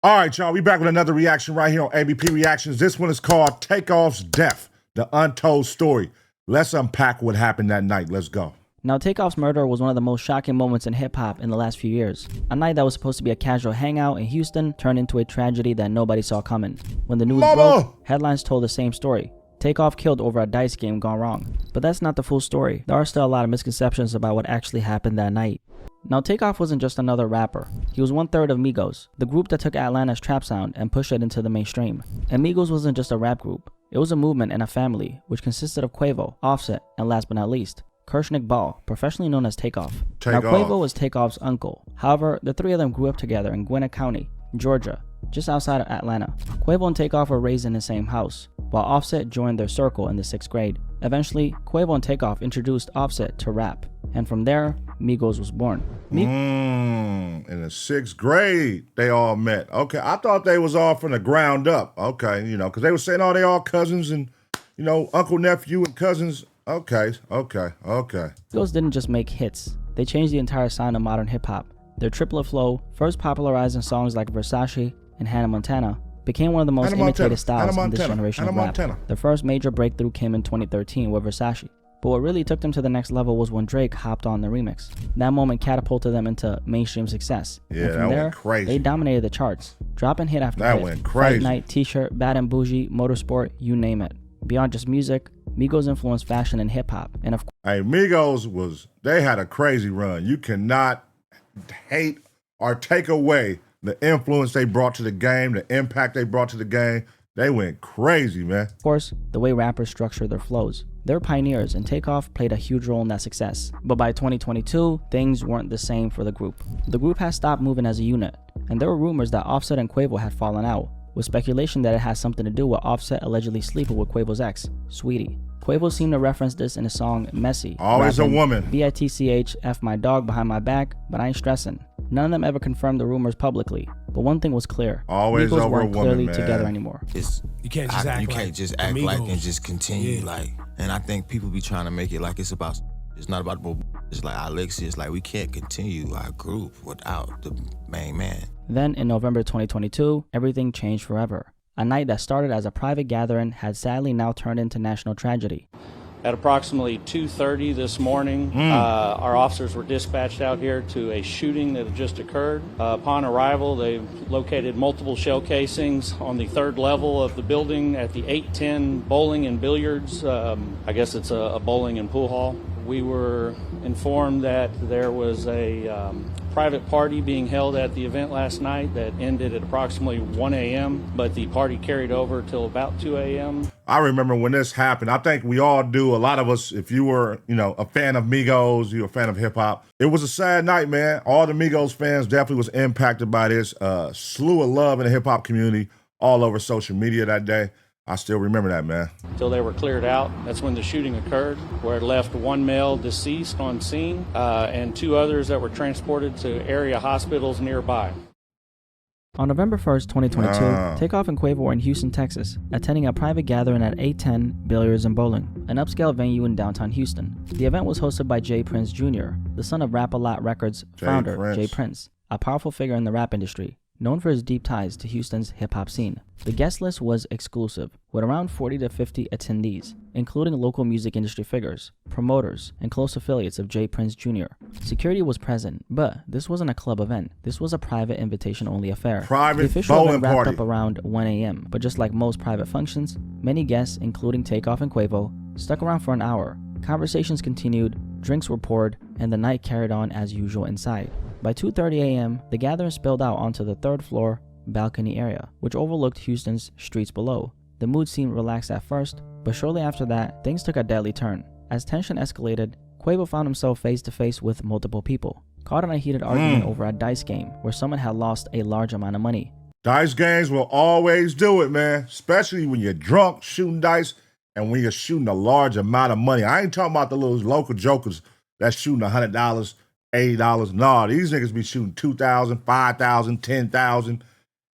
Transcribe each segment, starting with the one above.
All right, y'all, we back with another reaction right here on ABP Reactions. This one is called Takeoff's Death, the Untold Story. Let's unpack what happened that night. Let's go. Now, Takeoff's murder was one of the most shocking moments in hip-hop in the last few years. A night that was supposed to be a casual hangout in Houston turned into a tragedy that nobody saw coming. When the news broke, headlines told the same story. Takeoff killed over a dice game gone wrong. But that's not the full story. There are still a lot of misconceptions about what actually happened that night. Now, Takeoff wasn't just another rapper. He was one-third of Migos, the group that took Atlanta's trap sound and pushed it into the mainstream. And Migos wasn't just a rap group. It was a movement and a family, which consisted of Quavo, Offset, and last but not least, Kershnick Ball, professionally known as Takeoff. Now, Quavo was Takeoff's uncle. However, the three of them grew up together in Gwinnett County, Georgia, just outside of Atlanta. Quavo and Takeoff were raised in the same house, while Offset joined their circle in the 6th grade. Eventually, Quavo and Takeoff introduced Offset to rap, and from there, Migos was born. In the 6th grade, they all met. Okay, I thought they was all from the ground up. Okay, you know, because they were saying, oh, they all cousins and, you know, uncle, nephew, and cousins. Okay. Migos didn't just make hits. They changed the entire sound of modern hip-hop. Their triplet flow, first popularized in songs like Versace and Hannah Montana, became one of the most imitated styles in this generation of rap. Their first major breakthrough came in 2013 with Versace. But what really took them to the next level was when Drake hopped on the remix. That moment catapulted them into mainstream success. Yeah, and from there, went crazy. They dominated the charts, dropping hit after hit. That went crazy. Fight Night, T-shirt, Bad and Bougie, Motorsport, you name it. Beyond just music, Migos influenced fashion and hip-hop. And of course, hey, Migos they had a crazy run. You cannot hate or take away the influence they brought to the game, the impact they brought to the game. They went crazy, man. Of course, the way rappers structure their flows. They're pioneers, and Takeoff played a huge role in that success. But by 2022, things weren't the same for the group. The group had stopped moving as a unit, and there were rumors that Offset and Quavo had fallen out, with speculation that it has something to do with Offset allegedly sleeping with Quavo's ex, Sweetie. Quavo seemed to reference this in his song Messy. Always a woman. BITCH, F my dog behind my back, but I ain't stressing. None of them ever confirmed the rumors publicly, but one thing was clear. Always Migos over weren't a woman, clearly man. together anymore. You can't just act like and just continue like. And I think people be trying to make it like it's not about it's like Alexis. It's like we can't continue our group without the main man. Then in November 2022, everything changed forever. A night that started as a private gathering had sadly now turned into national tragedy. At approximately 2:30 this morning, our officers were dispatched out here to a shooting that had just occurred. Upon arrival, they located multiple shell casings on the 3rd level of the building at the 810 Bowling and Billiards. I guess it's a bowling and pool hall. We were informed that there was a private party being held at the event last night that ended at approximately 1 a.m., but the party carried over till about 2 a.m. I remember when this happened. I think we all do. A lot of us, if you were, you know, a fan of Migos, you're a fan of hip hop. It was a sad night, man. All the Migos fans definitely was impacted by this. Slew of love in the hip hop community all over social media that day. I still remember that, man. Until they were cleared out. That's when the shooting occurred, where it left one male deceased on scene and 2 others that were transported to area hospitals nearby. On November 1st, 2022, Takeoff and Quavo were in Houston, Texas, attending a private gathering at 810 Billiards and Bowling, an upscale venue in downtown Houston. The event was hosted by J. Prince Jr., the son of Rap-A-Lot Records founder J. Prince, a powerful figure in the rap industry, known for his deep ties to Houston's hip-hop scene. The guest list was exclusive, with around 40 to 50 attendees, including local music industry figures, promoters, and close affiliates of J. Prince Jr. Security was present, but this wasn't a club event. This was a private invitation-only affair. The official event wrapped up around 1 a.m., but just like most private functions, many guests, including Takeoff and Quavo, stuck around for an hour. Conversations continued, drinks were poured, and the night carried on as usual inside. By 2:30 a.m., the gathering spilled out onto the 3rd floor balcony area, which overlooked Houston's streets below. The mood seemed relaxed at first, but shortly after that, things took a deadly turn. As tension escalated, Quavo found himself face to face with multiple people, caught in a heated argument over a dice game where someone had lost a large amount of money. Dice games will always do it, man, especially when you're drunk shooting dice and when you're shooting a large amount of money. I ain't talking about the little local jokers that's shooting $100, $80. No, these niggas be shooting $2,000, $5,000, $10,000.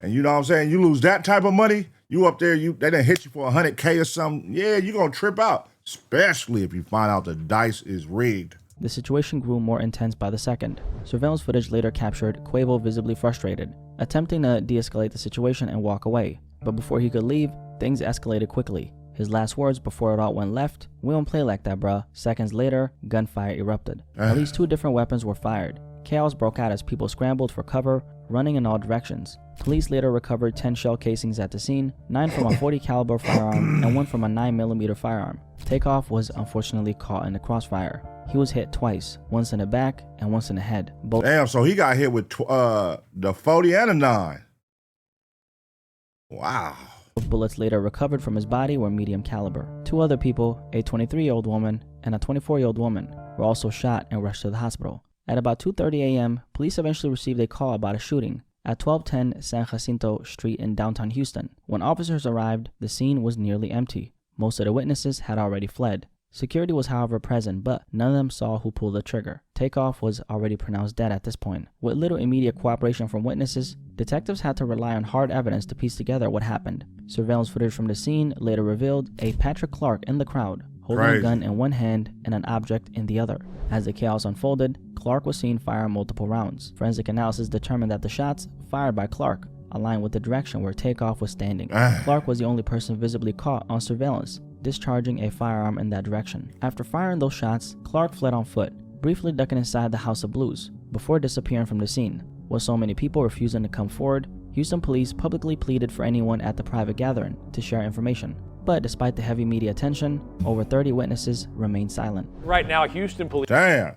And you know what I'm saying? You lose that type of money, you up there, they done hit you for $100K or something. Yeah, you're going to trip out, especially if you find out the dice is rigged. The situation grew more intense by the second. Surveillance footage later captured Quavo visibly frustrated, attempting to de-escalate the situation and walk away. But before he could leave, things escalated quickly. His last words before it all went left, "We don't play like that, bruh." Seconds later, gunfire erupted. At least 2 different weapons were fired. Chaos broke out as people scrambled for cover, running in all directions. Police later recovered 10 shell casings at the scene, 9 from a .40 caliber firearm and 1 from a 9mm firearm. Takeoff was unfortunately caught in the crossfire. He was hit twice, once in the back and once in the head. Damn, so he got hit with the 40 and a 9. Wow. Both bullets later recovered from his body were medium caliber. 2 other people, a 23-year-old woman and a 24-year-old woman, were also shot and rushed to the hospital. At about 2:30 a.m., police eventually received a call about a shooting at 1210 San Jacinto Street in downtown Houston. When officers arrived, the scene was nearly empty. Most of the witnesses had already fled. Security was, however, present, but none of them saw who pulled the trigger. Takeoff was already pronounced dead at this point. With little immediate cooperation from witnesses, detectives had to rely on hard evidence to piece together what happened. Surveillance footage from the scene later revealed a Patrick Clark in the crowd, holding a gun in one hand and an object in the other. As the chaos unfolded, Clark was seen fire multiple rounds. Forensic analysis determined that the shots fired by Clark aligned with the direction where Takeoff was standing. Clark was the only person visibly caught on surveillance, discharging a firearm in that direction. After firing those shots, Clark fled on foot, briefly ducking inside the House of Blues, before disappearing from the scene. With so many people refusing to come forward, Houston police publicly pleaded for anyone at the private gathering to share information. But despite the heavy media attention, over 30 witnesses remained silent. Right now, Houston police... Damn.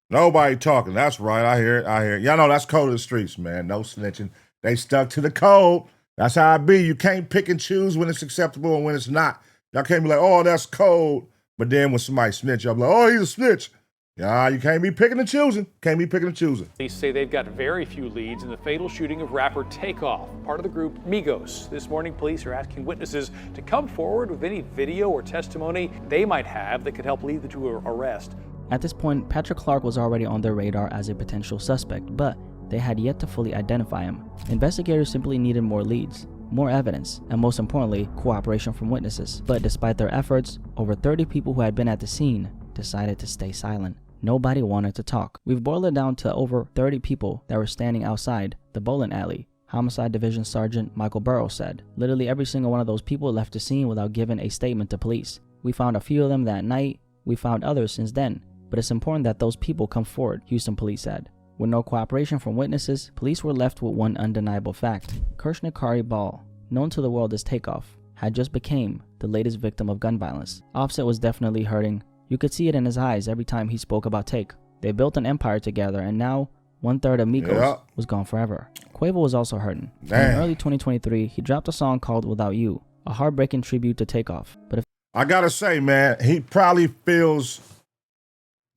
Nobody talking. That's right. I hear it. Y'all know that's code of the streets, man. No snitching. They stuck to the code. That's how it be. You can't pick and choose when it's acceptable and when it's not. Y'all can't be like, oh, that's code. But then when somebody snitch, y'all be like, oh, he's a snitch. Yeah, you can't be picking and choosing. Can't be picking and choosing. Police say they've got very few leads in the fatal shooting of rapper Takeoff, part of the group Migos. This morning, police are asking witnesses to come forward with any video or testimony they might have that could help lead to an arrest. At this point, Patrick Clark was already on their radar as a potential suspect, but they had yet to fully identify him. Investigators simply needed more leads, more evidence, and most importantly, cooperation from witnesses. But despite their efforts, over 30 people who had been at the scene decided to stay silent. Nobody wanted to talk. We've boiled it down to over 30 people that were standing outside the bowling alley. Homicide Division Sergeant Michael Burrows said, literally every single one of those people left the scene without giving a statement to police. We found a few of them that night. We found others since then. But it's important that those people come forward, Houston police said. With no cooperation from witnesses, police were left with one undeniable fact. Kershnikari Ball, known to the world as Takeoff, had just became the latest victim of gun violence. Offset was definitely hurting. You could see it in his eyes every time he spoke about Take. They built an empire together, and now 1/3 of Migos was gone forever. Quavo was also hurting. In early 2023, he dropped a song called Without You, a heartbreaking tribute to Takeoff. But if I gotta say, man, he probably feels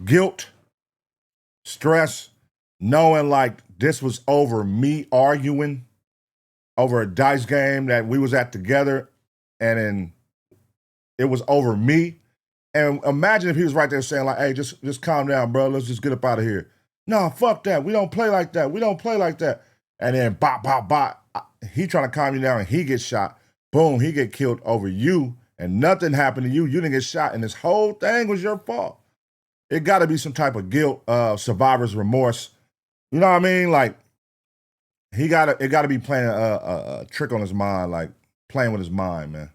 guilt, stress, knowing like this was over me arguing over a dice game that we was at together, and then it was over me. And imagine if he was right there saying like, hey, just calm down, bro. Let's just get up out of here. No, fuck that. We don't play like that. We don't play like that. And then bop, bop, bop. He trying to calm you down and he gets shot. Boom, he get killed over you and nothing happened to you. You didn't get shot and this whole thing was your fault. It got to be some type of guilt, survivor's remorse. You know what I mean? Like, it got to be playing a trick on his mind, like playing with his mind, man.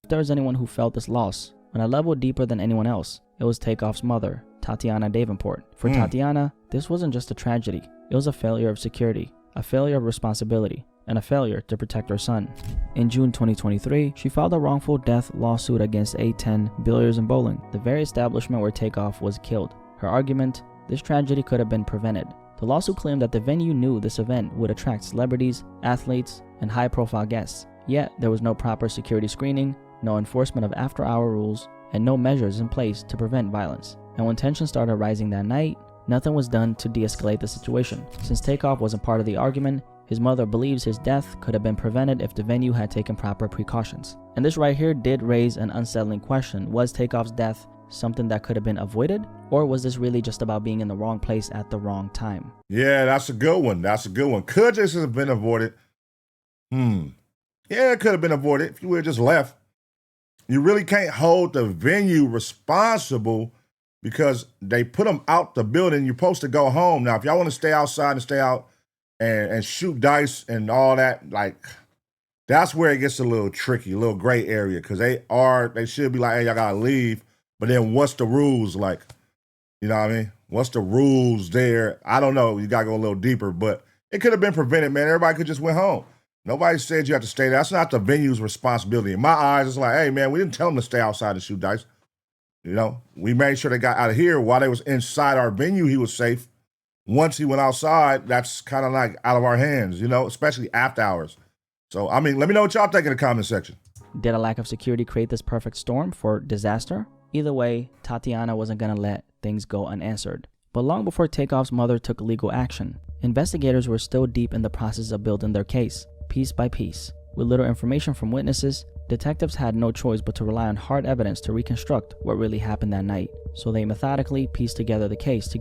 If there was anyone who felt this loss on a level deeper than anyone else, it was Takeoff's mother, Tatiana Davenport. For Tatiana, this wasn't just a tragedy. It was a failure of security, a failure of responsibility, and a failure to protect her son. In June 2023, she filed a wrongful death lawsuit against A10 Billiards and Bowling, the very establishment where Takeoff was killed. Her argument, this tragedy could have been prevented. The lawsuit claimed that the venue knew this event would attract celebrities, athletes, and high-profile guests. Yet, there was no proper security screening, no enforcement of after-hour rules, and no measures in place to prevent violence. And when tensions started rising that night, nothing was done to de-escalate the situation. Since Takeoff wasn't part of the argument, his mother believes his death could have been prevented if the venue had taken proper precautions. And this right here did raise an unsettling question. Was Takeoff's death something that could have been avoided? Or was this really just about being in the wrong place at the wrong time? Yeah, that's a good one. That's a good one. Could this have been avoided? Yeah, it could have been avoided if you would have just left. You really can't hold the venue responsible because they put them out the building. You're supposed to go home. Now, if y'all want to stay outside and stay out and shoot dice and all that, like, that's where it gets a little tricky, a little gray area, because they should be like, hey, y'all gotta leave. But then what's the rules like? You know what I mean? What's the rules there? I don't know. You gotta go a little deeper, but it could have been prevented, man. Everybody could just went home. Nobody said you have to stay there. That's not the venue's responsibility. In my eyes, it's like, hey, man, we didn't tell them to stay outside and shoot dice. You know, we made sure they got out of here while they was inside our venue. He was safe. Once he went outside, that's kind of like out of our hands, you know, especially after hours. So, I mean, let me know what y'all think in the comment section. Did a lack of security create this perfect storm for disaster? Either way, Tatiana wasn't going to let things go unanswered. But long before Takeoff's mother took legal action, investigators were still deep in the process of building their case, piece by piece. With little information from witnesses, detectives had no choice but to rely on hard evidence to reconstruct what really happened that night. So they methodically pieced together the case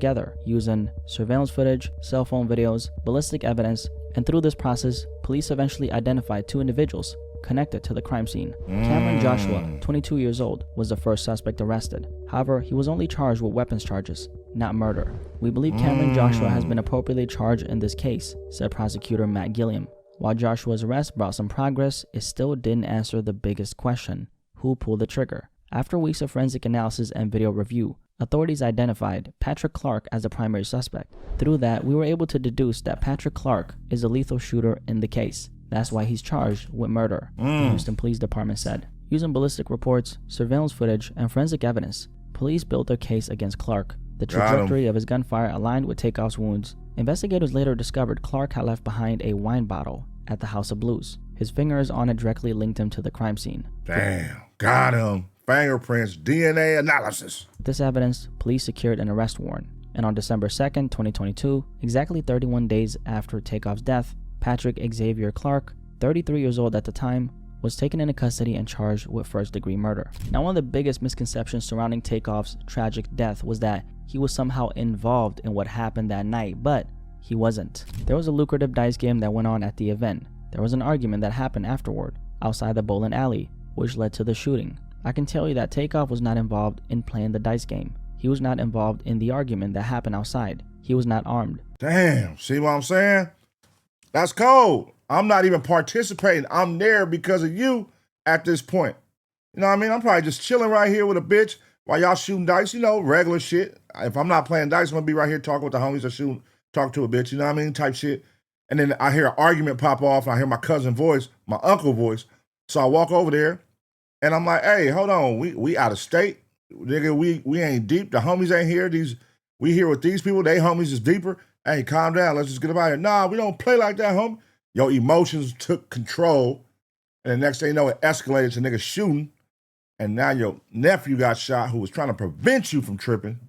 using surveillance footage, cell phone videos, ballistic evidence, and through this process, police eventually identified 2 individuals connected to the crime scene. Cameron Joshua, 22 years old, was the first suspect arrested. However, he was only charged with weapons charges, not murder. We believe Cameron Joshua has been appropriately charged in this case, said prosecutor Matt Gilliam. While Joshua's arrest brought some progress, it still didn't answer the biggest question: who pulled the trigger? After weeks of forensic analysis and video review, authorities identified Patrick Clark as the primary suspect. Through that, we were able to deduce that Patrick Clark is the lethal shooter in the case. That's why he's charged with murder, the Houston Police Department said. Using ballistic reports, surveillance footage, and forensic evidence, police built their case against Clark. The trajectory of his gunfire aligned with Takeoff's wounds. Investigators later discovered Clark had left behind a wine bottle at the House of Blues. His fingers on it directly linked him to the crime scene. Damn, got him. Fingerprints, DNA analysis. With this evidence, police secured an arrest warrant. And on December 2nd, 2022, exactly 31 days after Takeoff's death, Patrick Xavier Clark, 33 years old at the time, was taken into custody and charged with first-degree murder. Now, one of the biggest misconceptions surrounding Takeoff's tragic death was that he was somehow involved in what happened that night, but he wasn't. There was a lucrative dice game that went on at the event. There was an argument that happened afterward, outside the bowling alley, which led to the shooting. I can tell you that Takeoff was not involved in playing the dice game. He was not involved in the argument that happened outside. He was not armed. Damn, see what I'm saying? That's cold. I'm not even participating. I'm there because of you at this point. You know what I mean? I'm probably just chilling right here with a bitch while y'all shooting dice, you know, regular shit. If I'm not playing dice, I'm gonna be right here talking with the homies or talk to a bitch, you know what I mean? Type shit. And then I hear an argument pop off, and I hear my cousin voice, my uncle voice. So I walk over there, and I'm like, hey, hold on, we out of state. Nigga, we ain't deep. The homies ain't here. We here with these people. They homies is deeper. Hey, calm down. Let's just get up out here. Nah, we don't play like that, homie. Your emotions took control. And the next thing you know, it escalated to niggas shooting. And now your nephew got shot who was trying to prevent you from tripping.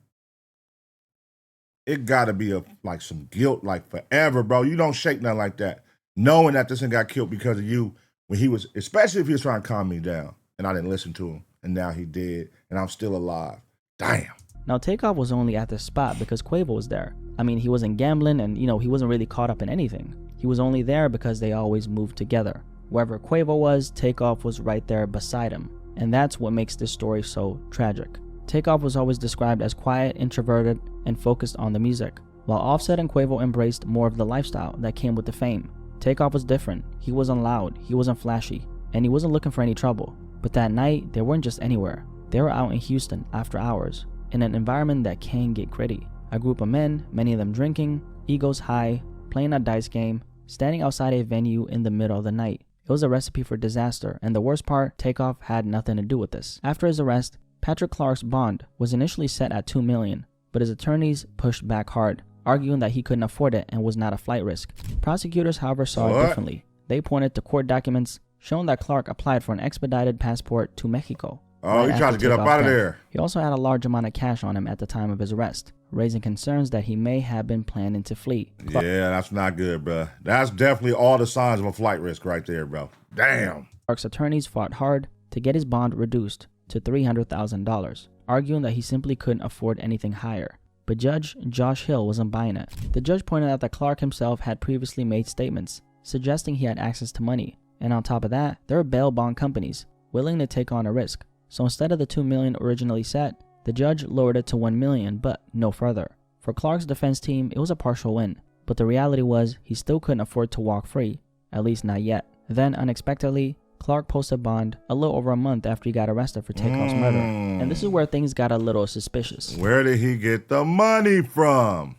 It gotta be like some guilt, like forever, bro. You don't shake nothing like that. Knowing that this thing got killed because of you when he was, especially if he was trying to calm me down and I didn't listen to him. And now he did, and I'm still alive. Damn. Now, Takeoff was only at this spot because Quavo was there. I mean, he wasn't gambling and, you know, he wasn't really caught up in anything. He was only there because they always moved together. Wherever Quavo was, Takeoff was right there beside him. And that's what makes this story so tragic. Takeoff was always described as quiet, introverted, and focused on the music, while Offset and Quavo embraced more of the lifestyle that came with the fame. Takeoff was different. He wasn't loud, he wasn't flashy, and he wasn't looking for any trouble. But that night, they weren't just anywhere. They were out in Houston after hours, in an environment that can get gritty. A group of men, many of them drinking, egos high, playing a dice game, standing outside a venue in the middle of the night. It was a recipe for disaster, and the worst part, Takeoff had nothing to do with this. After his arrest, Patrick Clark's bond was initially set at $2 million, but his attorneys pushed back hard, arguing that he couldn't afford it and was not a flight risk. Prosecutors, however, saw it differently. They pointed to court documents showing that Clark applied for an expedited passport to Mexico. Oh, he tried to get up out of there. He also had a large amount of cash on him at the time of his arrest, raising concerns that he may have been planning to flee. Yeah, that's not good, bro. That's definitely all the signs of a flight risk right there, bro. Damn. Clark's attorneys fought hard to get his bond reduced to $300,000, arguing that he simply couldn't afford anything higher. But Judge Josh Hill wasn't buying it. The judge pointed out that Clark himself had previously made statements suggesting he had access to money, and on top of that, there were bail bond companies willing to take on a risk. So instead of the $2 million originally set, The judge lowered it to $1 million, but no further. For Clark's defense team, it was a partial win, but the reality was he still couldn't afford to walk free, at least not yet. Then, unexpectedly, Clark posted bond a little over a month after he got arrested for Takeoff's murder. And this is where things got a little suspicious. Where did he get the money from?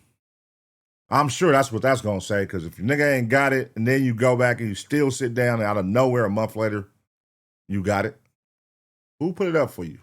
I'm sure that's what that's going to say, because if your nigga ain't got it, and then you go back and you still sit down, and out of nowhere a month later, you got it. Who put it up for you?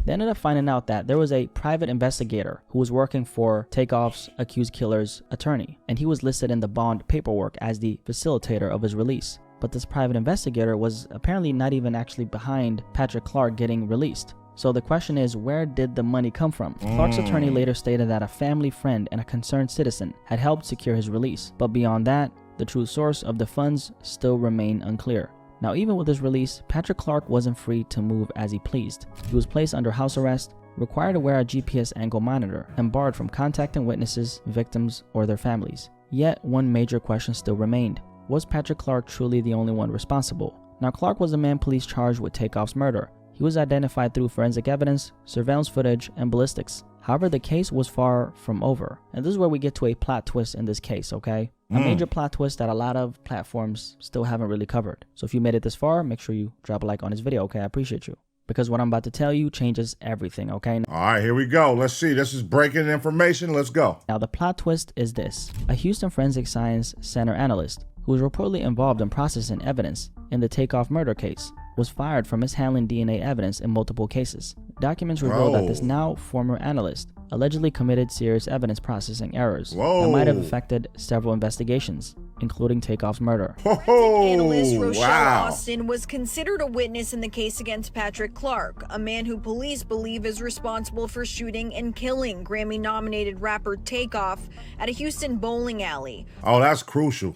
They ended up finding out that there was a private investigator who was working for Takeoff's accused killer's attorney, and he was listed in the bond paperwork as the facilitator of his release. But this private investigator was apparently not even actually behind Patrick Clark getting released. So the question is, where did the money come from? Clark's attorney later stated that a family friend and a concerned citizen had helped secure his release. But beyond that, the true source of the funds still remain unclear. Now, even with his release, Patrick Clark wasn't free to move as he pleased. He was placed under house arrest, required to wear a GPS ankle monitor, and barred from contacting witnesses, victims, or their families. Yet, one major question still remained. Was Patrick Clark truly the only one responsible? Now, Clark was the man police charged with Takeoff's murder. He was identified through forensic evidence, surveillance footage, and ballistics. However, the case was far from over. And this is where we get to a plot twist in this case, okay? A major plot twist that a lot of platforms still haven't really covered. So if you made it this far, make sure you drop a like on this video, okay? I appreciate you. Because what I'm about to tell you changes everything, okay? All right, here we go. Let's see. This is breaking information. Let's go. Now, the plot twist is this. A Houston Forensic Science Center analyst who was reportedly involved in processing evidence in the Takeoff murder case was fired for mishandling DNA evidence in multiple cases. Documents reveal that this now former analyst allegedly committed serious evidence processing errors that might have affected several investigations, including Takeoff's murder. Analyst Rochelle Austin was considered a witness in the case against Patrick Clark, a man who police believe is responsible for shooting and killing Grammy-nominated rapper Takeoff at a Houston bowling alley. Oh, that's crucial.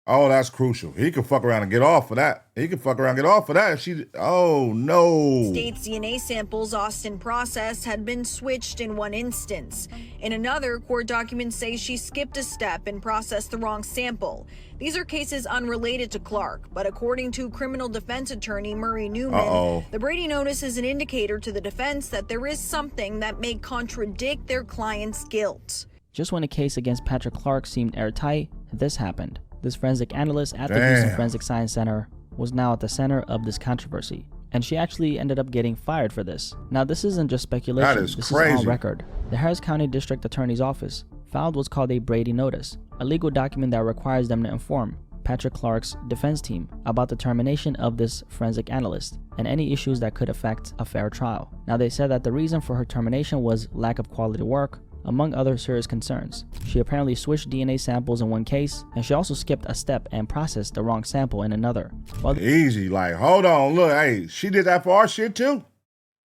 Oh, that's crucial. He could fuck around and get off for that. He could fuck around and get off for that. Oh, no. State's DNA samples Austin processed had been switched in one instance. In another, court documents say she skipped a step and processed the wrong sample. These are cases unrelated to Clark, but according to criminal defense attorney Murray Newman, the Brady notice is an indicator to the defense that there is something that may contradict their client's guilt. Just when a case against Patrick Clark seemed airtight, this happened. This forensic analyst at the Houston Forensic Science Center was now at the center of this controversy, and she actually ended up getting fired for this. Now, this isn't just speculation, this is on record. The Harris County District Attorney's Office filed what's called a Brady Notice, a legal document that requires them to inform Patrick Clark's defense team about the termination of this forensic analyst and any issues that could affect a fair trial. Now, they said that the reason for her termination was lack of quality work, among other serious concerns. She apparently switched DNA samples in one case, and she also skipped a step and processed the wrong sample in another. Easy, like, hold on, look, hey, she did that for our shit too?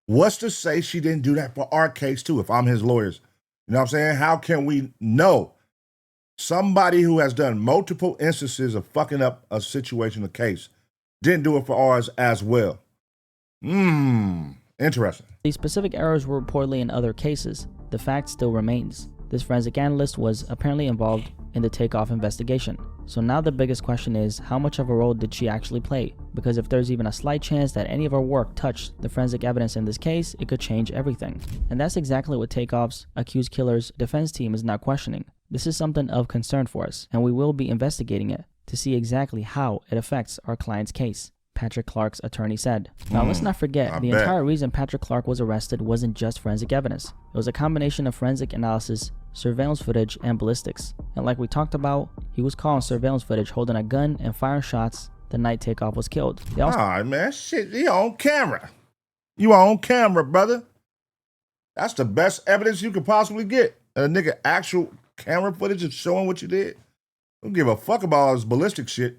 What's to say she didn't do that for our case too, if I'm his lawyers? You know what I'm saying? How can we know somebody who has done multiple instances of fucking up a situation, a case, didn't do it for ours as well? Interesting. These specific errors were reportedly in other cases. The fact still remains. This forensic analyst was apparently involved in the Takeoff investigation. So now the biggest question is, how much of a role did she actually play? Because if there's even a slight chance that any of her work touched the forensic evidence in this case, it could change everything. And that's exactly what Takeoff's accused killer's defense team is now questioning. This is something of concern for us, and we will be investigating it to see exactly how it affects our client's case, Patrick Clark's attorney said. Now, let's not forget, the entire reason Patrick Clark was arrested wasn't just forensic evidence. It was a combination of forensic analysis, surveillance footage, and ballistics. And like we talked about, he was caught on surveillance footage holding a gun and firing shots the night Takeoff was killed. Man, shit, you on camera. You on camera, brother. That's the best evidence you could possibly get. A nigga actual camera footage is showing what you did. Don't give a fuck about all this ballistic shit.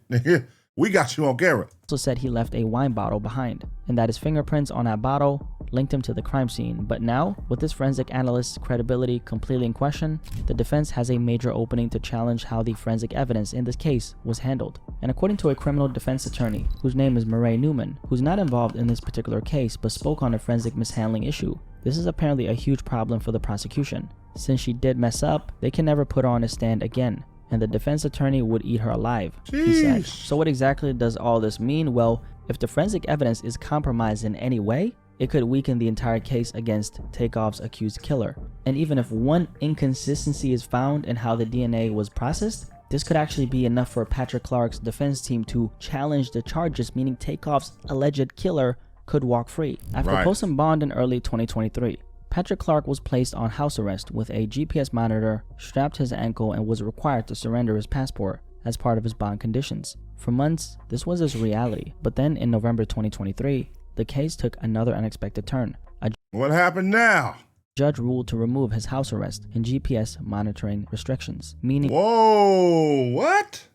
We got you on camera. Also said he left a wine bottle behind, and that his fingerprints on that bottle linked him to the crime scene. But now, with this forensic analyst's credibility completely in question, the defense has a major opening to challenge how the forensic evidence in this case was handled. And according to a criminal defense attorney, whose name is Murray Newman, who's not involved in this particular case but spoke on a forensic mishandling issue, this is apparently a huge problem for the prosecution. Since she did mess up, they can never put her on a stand again, and the defense attorney would eat her alive, he said. So what exactly does all this mean? Well, if the forensic evidence is compromised in any way, it could weaken the entire case against Takeoff's accused killer. And even if one inconsistency is found in how the DNA was processed, this could actually be enough for Patrick Clark's defense team to challenge the charges, meaning Takeoff's alleged killer could walk free. After posting bond in early 2023, Patrick Clark was placed on house arrest with a GPS monitor strapped to his ankle and was required to surrender his passport as part of his bond conditions. For months, this was his reality, but then in November 2023, the case took another unexpected turn. What happened now? Judge ruled to remove his house arrest and GPS monitoring restrictions, meaning— Whoa, what?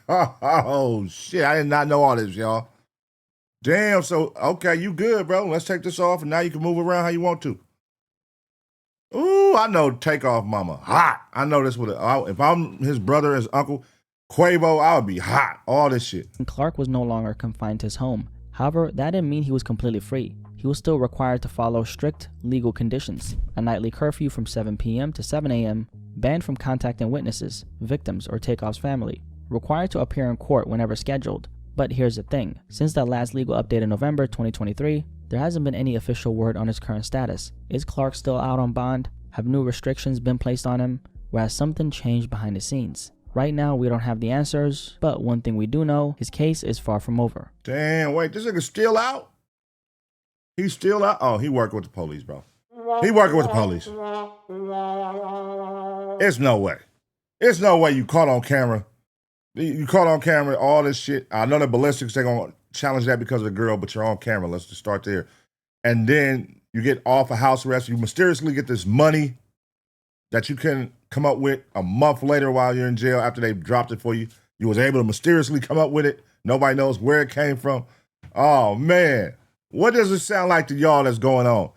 Oh, shit, I did not know all this, y'all. Damn, so, okay, you good, bro. Let's take this off, and now you can move around how you want to. Ooh, I know Takeoff mama, hot. I know this would, if I'm his brother, his uncle, Quavo, I would be hot, all this shit. Clark was no longer confined to his home. However, that didn't mean he was completely free. He was still required to follow strict legal conditions: a nightly curfew from 7 p.m. to 7 a.m., banned from contacting witnesses, victims, or Takeoff's family, required to appear in court whenever scheduled. But here's the thing, since that last legal update in November 2023, there hasn't been any official word on his current status. Is Clark still out on bond? Have new restrictions been placed on him? Or has something changed behind the scenes? Right now, we don't have the answers, but one thing we do know, his case is far from over. Damn, wait, this nigga still out? He's still out? Oh, he working with the police, bro. He working with the police. It's no way. It's no way you caught on camera. You caught on camera, all this shit. I know the ballistics, they're going to challenge that because of the girl, but you're on camera. Let's just start there. And then you get off a house arrest. You mysteriously get this money that you can come up with a month later while you're in jail after they dropped it for you. You was able to mysteriously come up with it. Nobody knows where it came from. Oh, man. What does it sound like to y'all that's going on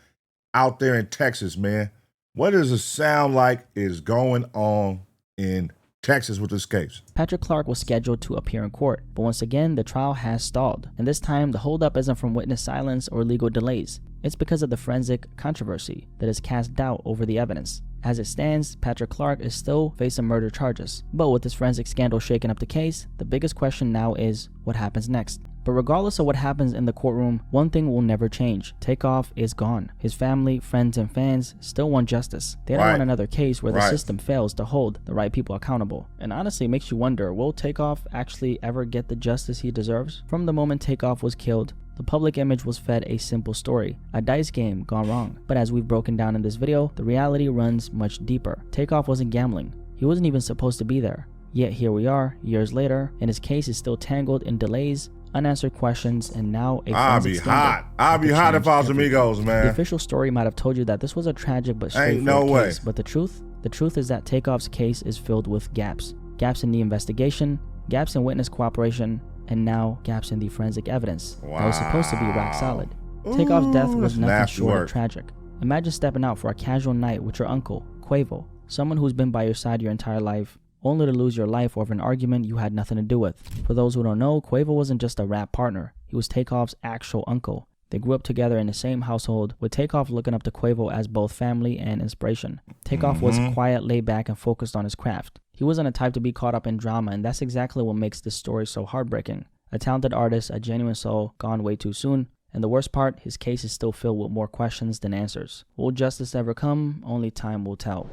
out there in Texas, man? What does it sound like is going on in Texas with this case? Patrick Clark was scheduled to appear in court, but once again, the trial has stalled. And this time, the holdup isn't from witness silence or legal delays. It's because of the forensic controversy that has cast doubt over the evidence. As it stands, Patrick Clark is still facing murder charges. But with this forensic scandal shaking up the case, the biggest question now is, what happens next? But regardless of what happens in the courtroom, one thing will never change. Takeoff is gone. His family, friends, and fans still want justice. They don't want another case where the system fails to hold the right people accountable. And honestly, it makes you wonder, will Takeoff actually ever get the justice he deserves? From the moment Takeoff was killed, the public image was fed a simple story, a dice game gone wrong. But as we've broken down in this video, the reality runs much deeper. Takeoff wasn't gambling. He wasn't even supposed to be there. Yet here we are, years later, and his case is still tangled in delays, unanswered questions, and now a forensic scandal. I'd be hot if I was Migos, man. The official story might have told you that this was a tragic but straightforward case, but the truth is that Takeoff's case is filled with gaps. Gaps in the investigation, gaps in witness cooperation, and now gaps in the forensic evidence that was supposed to be rock solid. Takeoff's death was nothing short of tragic. Imagine stepping out for a casual night with your uncle, Quavo, someone who's been by your side your entire life, only to lose your life over an argument you had nothing to do with. For those who don't know, Quavo wasn't just a rap partner. He was Takeoff's actual uncle. They grew up together in the same household, with Takeoff looking up to Quavo as both family and inspiration. Takeoff was quiet, laid back, and focused on his craft. He wasn't a type to be caught up in drama, and that's exactly what makes this story so heartbreaking. A talented artist, a genuine soul, gone way too soon. And the worst part, his case is still filled with more questions than answers. Will justice ever come? Only time will tell.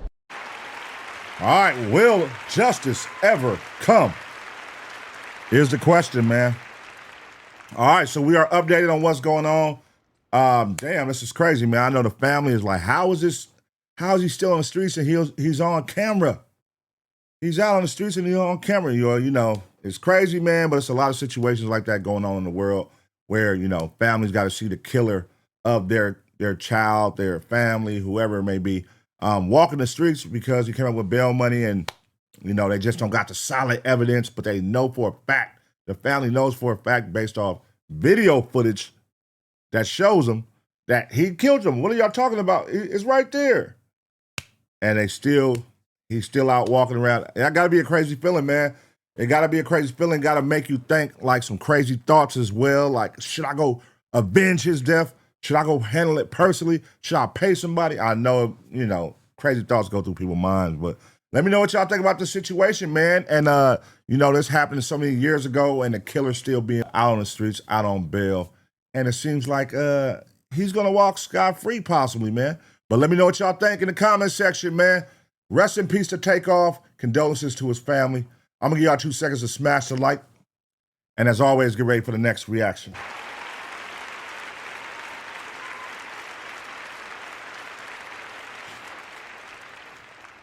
All right, will justice ever come? Here's the question, man. All right, so we are updated on what's going on. Damn, this is crazy, man. I know the family is like, how is he still on the streets and he's on camera? He's out on the streets and he's on camera. You know, it's crazy, man, but it's a lot of situations like that going on in the world where, you know, families got to see the killer of their child, their family, whoever it may be, walking the streets because he came up with bail money and, you know, they just don't got the solid evidence, but they know for a fact, the family knows for a fact based off video footage that shows them that he killed them. What are y'all talking about? It's right there. And he's still out walking around. That got to be a crazy feeling, man. It got to be a crazy feeling. Got to make you think like some crazy thoughts as well. Like, should I go avenge his death? Should I go handle it personally? Should I pay somebody? I know, you know, crazy thoughts go through people's minds, but let me know what y'all think about this situation, man. And, you know, this happened so many years ago and the killer still being out on the streets, out on bail. And it seems like he's going to walk scot-free possibly, man. But let me know what y'all think in the comment section, man. Rest in peace to Takeoff. Condolences to his family. I'm going to give y'all 2 seconds to smash the like. And as always, get ready for the next reaction.